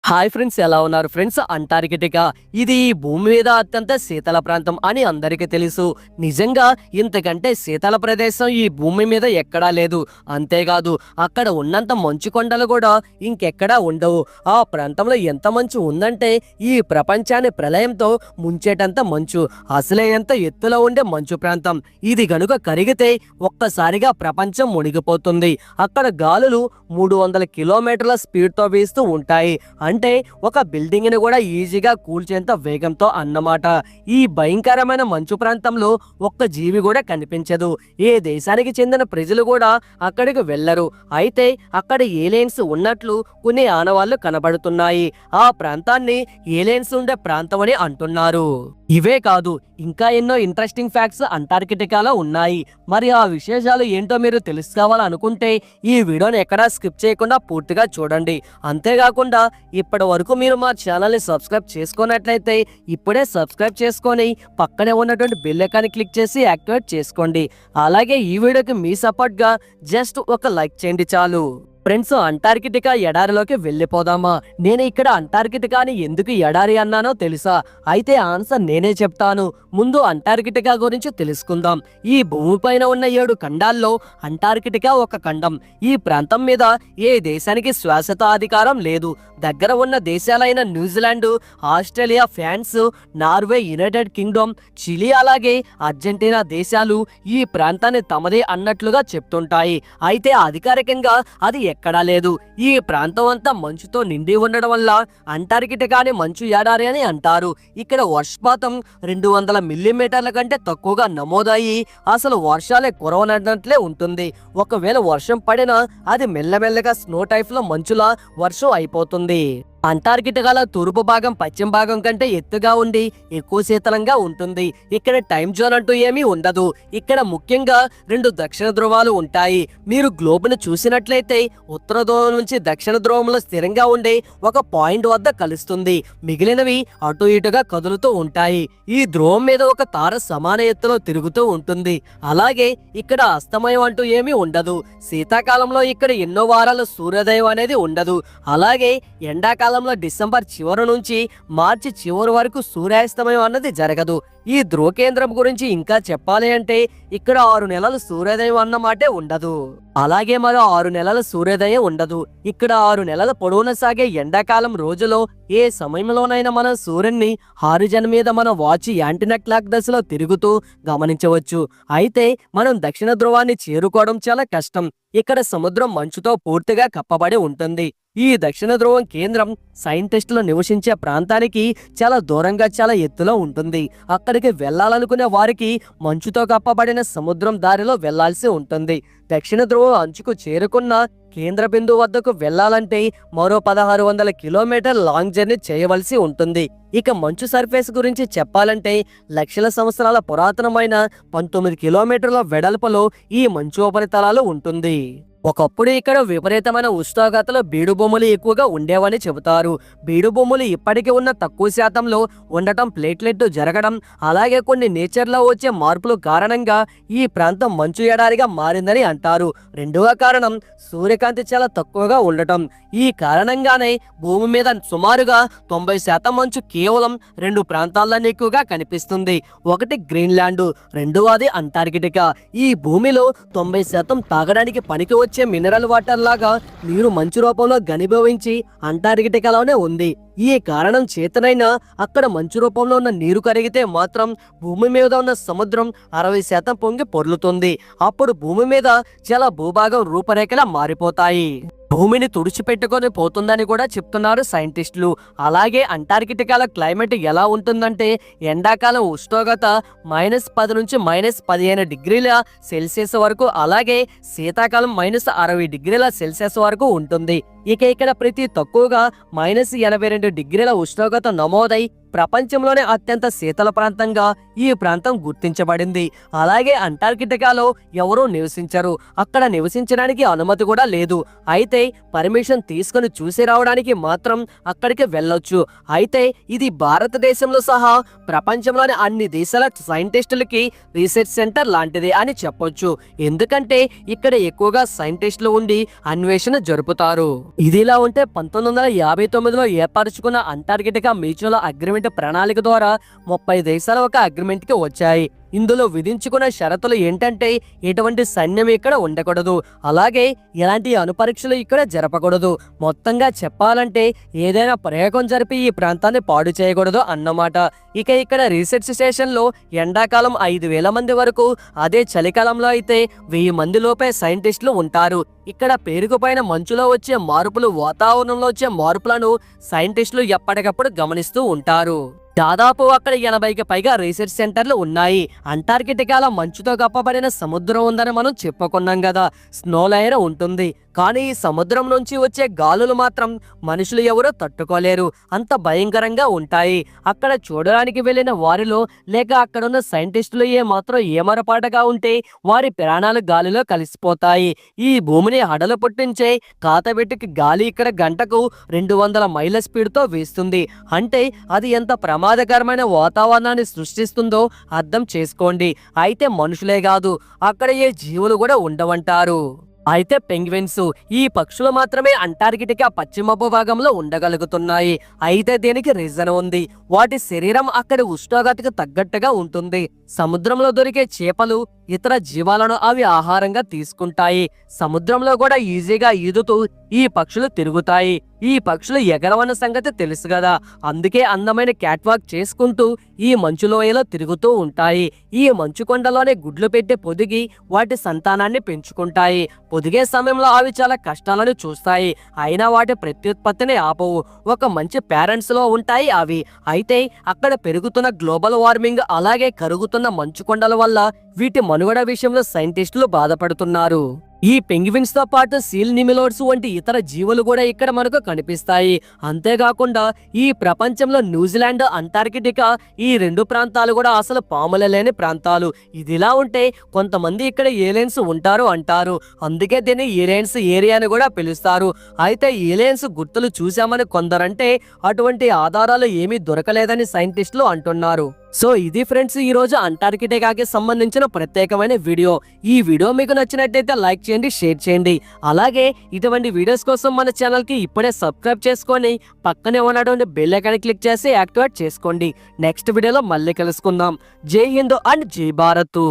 Hi friends, ఎలా ఉన్నారు friends? Antarctica ఇది ఈ భూమి మీద అత్యంత శీతల ప్రాంతం అని అందరికీ తెలుసు. నిజంగా ఇంతకంటే శీతల ప్రదేశం ఈ భూమి మీద ఎక్కడా లేదు. అంతేకాదు, అక్కడ ఉన్నంత మంచు కొండలు కూడా ఇంకెక్కడా ఉండవు. ఆ ప్రాంతంలో ఎంత మంచు ఉందంటే ఈ ప్రపంచాన్ని ప్రళయంతో ముంచేటంత మంచు. అసలే ఎంత ఎత్తులో ఉండే మంచు ప్రాంతం. ఇది గనుక కరిగితే ఒక్కసారిగా ప్రపంచం మునిగిపోతుంది. అక్కడ గాలులు 300 కిలోమీటర్ల స్పీడ్తో వీస్తూ ఉంటాయి. అంటే ఒక బిల్డింగ్ ని కూడా ఈజీగా కూల్చేంత వేగంతో అన్నమాట. ఈ భయంకరమైన మంచు ప్రాంతంలో ఒక్క జీవి కూడా కనిపించదు. ఏ దేశానికి చెందిన ప్రజలు కూడా అక్కడికి వెళ్లరు. అయితే అక్కడ ఏలియన్స్ ఉన్నట్లు కొన్ని ఆనవాళ్లు కనబడుతున్నాయి. ఆ ప్రాంతాన్ని ఏలియన్స్ ఉండే ప్రాంతం అని అంటున్నారు. ఇవే కాదు, ఇంకా ఎన్నో ఇంట్రెస్టింగ్ ఫ్యాక్ట్స్ అంటార్కిటికాలో ఉన్నాయి. మరి ఆ విశేషాలు ఏంటో మీరు తెలుసుకోవాలనుకుంటే ఈ వీడియోని ఎక్కడా స్కిప్ చేయకుండా పూర్తిగా చూడండి. అంతేకాకుండా ఇప్పటి వరకు మీరు మా ఛానల్ని సబ్స్క్రైబ్ చేసుకున్నట్లయితే ఇప్పుడే సబ్స్క్రైబ్ చేసుకొని పక్కనే ఉన్నటువంటి బెల్ ఐకాన్ని క్లిక్ చేసి యాక్టివేట్ చేసుకోండి. అలాగే ఈ వీడియోకి మీ సపోర్ట్గా జస్ట్ ఒక లైక్ చేయండి చాలు. ఫ్రెండ్స్, అంటార్కిటికా ఎడారిలోకి వెళ్ళిపోదామా? నేను ఇక్కడ అంటార్కిటికాని ఎందుకు ఎడారి అన్నానో తెలుసా? అయితే ఆన్సర్ నేనే చెప్తాను. ముందు అంటార్కిటికా గురించి తెలుసుకుందాం. ఈ భూమిపైన ఉన్న 7 ఖండాల్లో అంటార్కిటికా ఒక ఖండం. ఈ ప్రాంతం మీద ఏ దేశానికి శాశ్వత అధికారం లేదు. దగ్గర ఉన్న దేశాలైన New Zealand, Australia, France, Norway, United Kingdom, Chile అలాగే అర్జెంటీనా దేశాలు ఈ ప్రాంతాన్ని తమదే అన్నట్లుగా చెప్తుంటాయి. అయితే అధికారికంగా అది ఎక్కడా లేదు. ఈ ప్రాంతం అంతా మంచుతో నిండి ఉండడం వల్ల అంటార్కిటికాని మంచు ఎడారి అని అంటారు. ఇక్కడ వర్షపాతం 200 మిల్లీమీటర్ల కంటే తక్కువగా నమోదయ్యి అసలు వర్షాలే కురవనట్లే ఉంటుంది. ఒకవేళ వర్షం పడినా అది మెల్లమెల్లగా స్నో టైప్ లో మంచులా వర్షం అయిపోతుంది. అంటార్కిటికాలో తూర్పు భాగం పశ్చిమ భాగం కంటే ఎత్తుగా ఉండి ఎక్కువ శీతలంగా ఉంటుంది. ఇక్కడ టైం జోన్ అంటూ ఏమీ ఉండదు. ఇక్కడ ముఖ్యంగా 2 దక్షిణ ధ్రువాలు ఉంటాయి. మీరు గ్లోబ్ను చూసినట్లయితే ఉత్తర ధ్రువం నుంచి దక్షిణ ధ్రువంలో స్థిరంగా ఉండే ఒక పాయింట్ వద్ద కలుస్తుంది. మిగిలినవి అటు ఇటుగా కదులుతూ ఉంటాయి. ఈ ధ్రువం మీద ఒక తార సమాన ఎత్తులో తిరుగుతూ ఉంటుంది. అలాగే ఇక్కడ అస్తమయం అంటూ ఏమీ ఉండదు. శీతాకాలంలో ఇక్కడ ఎన్నో వారాలు సూర్యోదయం అనేది ఉండదు. అలాగే ఎండాకాలం డిసెంబర్ చివరి నుంచి మార్చి చివరి వరకు సూర్యాస్తమయం అన్నది జరగదు. ఈ ధ్రువ కేంద్రం గురించి ఇంకా చెప్పాలి అంటే ఇక్కడ 6 నెలలు సూర్యోదయం అన్నమాటే ఉండదు. అలాగే మరో 6 నెలల సూర్యోదయం ఉండదు. ఇక్కడ 6 నెలల పొడవున సాగే ఎండాకాలం రోజులో ఏ సమయంలోనైనా మనం సూర్యున్ని హారిజన్ మీద మన వాచ్ యాంటీనా క్లాక్ దశలో తిరుగుతూ గమనించవచ్చు. అయితే మనం దక్షిణ ధ్రువాన్ని చేరుకోవడం చాలా కష్టం. ఇక్కడ సముద్రం మంచుతో పూర్తిగా కప్పబడి ఉంటుంది. ఈ దక్షిణ ధ్రువం కేంద్రం సైంటిస్టులు నివసించే ప్రాంతానికి చాలా దూరంగా చాలా ఎత్తులో ఉంటుంది. అక్కడికి వెళ్లాలనుకునే వారికి మంచుతో కప్పబడిన సముద్రం దారిలో వెళ్లాల్సి ఉంటుంది. దక్షిణ ధ్రువం అంచుకు చేరుకున్న కేంద్ర బిందువు వద్దకు వెళ్లాలంటే మరో 1600 కిలోమీటర్ లాంగ్ జర్నీ చేయవలసి ఉంటుంది. ఇక మంచు సర్ఫేస్ గురించి చెప్పాలంటే లక్షల సంవత్సరాల పురాతనమైన 19 కిలోమీటర్ల వెడల్పులో ఈ మంచు ఉపరితలాలు ఉంటుంది. ఒకప్పుడు ఇక్కడ విపరీతమైన ఉష్ణోగ్రతలో బీడు భూములు ఎక్కువగా ఉండేవని చెబుతారు. బీడు భూములు ఇప్పటికీ ఉన్న తక్కువ శాతంలో ఉండటం, ప్లేట్లెట్ జరగడం, అలాగే కొన్ని నేచర్లో వచ్చే మార్పుల కారణంగా ఈ ప్రాంతం మంచు ఎడారిగా మారిందని అంటారు. రెండవ కారణం సూర్యకాంతి చాలా తక్కువగా ఉండటం. ఈ కారణంగానే భూమి మీద సుమారుగా 90% మంచు కేవలం 2 ప్రాంతాల్లోనే ఎక్కువగా కనిపిస్తుంది. ఒకటి గ్రీన్లాండ్, రెండవది అంటార్కిటికా. ఈ భూమిలో 90% తాగడానికి పనికి వచ్చే మినరల్ వాటర్ లాగా నీరు మంచు రూపంలో ఘనీభవించి అంటార్కిటికాలోనే ఉంది. ఈ కారణం చేతనైనా అక్కడ మంచు రూపంలో ఉన్న నీరు కరిగితే మాత్రం భూమి మీద ఉన్న సముద్రం 60% పొంగి పొర్లుతుంది. అప్పుడు భూమి మీద చాలా భూభాగం రూపురేఖలా మారిపోతాయి. భూమిని తుడిచిపెట్టుకొని పోతుందని కూడా చెప్తున్నారు సైంటిస్టులు. అలాగే అంటార్కిటికాలో క్లైమేట్ ఎలా ఉంటుందంటే ఎండాకాలం ఉష్ణోగ్రత -10 నుంచి -15 డిగ్రీల సెల్సియస్ వరకు, అలాగే శీతాకాలం -60 డిగ్రీల సెల్సియస్ వరకు ఉంటుంది. ఇక ఇక్కడ ప్రతి తక్కువగా -82 డిగ్రీల ఉష్ణోగ్రత నమోదై ప్రపంచంలోనే అత్యంత శీతల ప్రాంతంగా ఈ ప్రాంతం గుర్తించబడింది. అలాగే అంటార్కిటికాలో ఎవరూ నివసించరు, అక్కడ నివసించడానికి అనుమతి కూడా లేదు. అయితే పర్మిషన్ తీసుకుని చూసి రావడానికి మాత్రం అక్కడికి వెళ్ళొచ్చు. అయితే ఇది భారతదేశంలో సహా ప్రపంచంలోని అన్ని దేశాల సైంటిస్టులకి రీసెర్చ్ సెంటర్ లాంటిది అని చెప్పొచ్చు. ఎందుకంటే ఇక్కడ ఎక్కువగా సైంటిస్టులు ఉండి అన్వేషణ జరుపుతారు. ఇదిలా ఉంటే 1959లో ఏర్పరచుకున్న అంటార్కిటికా మ్యూచువల్ అగ్రిమెంట్ ప్రణాళిక ద్వారా 30 దేశాలు ఒక అగ్రిమెంట్ కి వచ్చాయి. ఇందులో విధించుకున్న షరతులు ఏంటంటే ఎటువంటి సైన్యం ఇక్కడ ఉండకూడదు, అలాగే ఎలాంటి అణుపరీక్షలు ఇక్కడ జరపకూడదు. మొత్తంగా చెప్పాలంటే ఏదైనా ప్రయోగం జరిపి ఈ ప్రాంతాన్ని పాడు చేయకూడదు అన్నమాట. ఇక ఇక్కడ రీసెర్చ్ స్టేషన్లో ఎండాకాలం 5,000 మంది వరకు, అదే చలికాలంలో అయితే 1000 మంది లోపే సైంటిస్టులు ఉంటారు. ఇక్కడ పేరుకుపోయిన మంచులో వచ్చే మార్పులు, వాతావరణంలో వచ్చే మార్పులను సైంటిస్టులు ఎప్పటికప్పుడు గమనిస్తూ ఉంటారు. దాదాపు అక్కడ 80కి పైగా రీసెర్చ్ సెంటర్లు ఉన్నాయి. అంటార్కిటికాలో మంచుతో కప్పబడిన సముద్రం ఉందని మనం చెప్పుకున్నాం కదా, స్నో లేయర్ ఉంటుంది. కానీ ఈ సముద్రం నుంచి వచ్చే గాలులు మాత్రం మనుషులు ఎవరూ తట్టుకోలేరు, అంత భయంకరంగా ఉంటాయి. అక్కడ చూడడానికి వెళ్ళిన వారిలో లేక అక్కడున్న సైంటిస్టులు మాత్రం ఏమరపాటుగా ఉంటే వారి ప్రాణాలు గాలిలో కలిసిపోతాయి. ఈ భూమిని హడలు పుట్టించే కాతబెట్టికి గాలి ఇక్కడ గంటకు 200 మైళ్ళ స్పీడ్తో వీస్తుంది. అంటే అది ఎంత ప్రమాదకరమైన వాతావరణాన్ని సృష్టిస్తుందో అర్థం చేసుకోండి. అయితే మనుషులే కాదు, అక్కడ ఏ జీవులు కూడా ఉండవంటారు. అయితే పెంగ్విన్స్, ఈ పక్షులు మాత్రమే అంటార్కిటికా పశ్చిమ భాగంలో ఉండగలుగుతున్నాయి. అయితే దీనికి రీజన్ ఉంది. వాటి శరీరం అక్కడి ఉష్ణోగ్రతకు తగ్గట్టుగా ఉంటుంది. సముద్రంలో దొరికే చేపలు, ఇతర జీవాలను అవి ఆహారంగా తీసుకుంటాయి. సముద్రంలో కూడా ఈజీగా ఈదుతూ ఈ పక్షులు తిరుగుతాయి. ఈ పక్షులు ఎగరవన్న సంగతి తెలుసు కదా, అందుకే అందమైన క్యాట్ వాక్ చేసుకుంటూ ఈ మంచు లోయలో తిరుగుతూ ఉంటాయి. ఈ మంచు కొండలోనే గుడ్లు పెట్టి పొదిగి వాటి సంతానాన్ని పెంచుకుంటాయి. పొదిగే సమయంలో అవి చాలా కష్టాలను చూస్తాయి, అయినా వాటి ప్రత్యుత్పత్తిని ఆపవు. ఒక మంచి పేరెంట్స్ లో ఉంటాయి అవి. అయితే అక్కడ పెరుగుతున్న గ్లోబల్ వార్మింగ్, అలాగే కరుగుతున్న మంచు కొండల వల్ల వీటి మనుగడ విషయంలో సైంటిస్టులు బాధపడుతున్నారు. ఈ పెంగ్విన్స్ తో పాటు సీల్ నిమిలోడ్స్ వంటి ఇతర జీవులు కూడా ఇక్కడ మనకు కనిపిస్తాయి. అంతేకాకుండా ఈ ప్రపంచంలో న్యూజిలాండ్, అంటార్కిటికా ఈ 2 ప్రాంతాలు కూడా అసలు పాములు లేని ప్రాంతాలు. ఇదిలా ఉంటే కొంతమంది ఇక్కడ ఏలియన్స్ ఉంటారు అంటారు, అందుకే దీన్ని ఏలియన్స్ ఏరియా అని కూడా పిలుస్తారు. అయితే ఏలియన్స్ గుర్తులు చూశామని కొందరంటే అటువంటి ఆధారాలు ఏమీ దొరకలేదని సైంటిస్టులు అంటున్నారు. సో ఇది ఫ్రెండ్స్, ఈ రోజు అంటార్కిటికాకి సంబంధించిన ప్రత్యేకమైన వీడియో. ఈ వీడియో మీకు నచ్చినట్టయితే లైక్ చేయండి, షేర్ చేయండి. అలాగే ఇటువంటి వీడియోస్ కోసం మన ఛానల్ కి ఇప్పుడే సబ్స్క్రైబ్ చేసుకొని పక్కనే ఉన్నటువంటి బెల్ ఐకాన్ క్లిక్ చేసి యాక్టివేట్ చేసుకోండి. నెక్స్ట్ వీడియోలో మళ్ళీ కలుసుకుందాం. జై హింద్ అండ్ జై భారత్.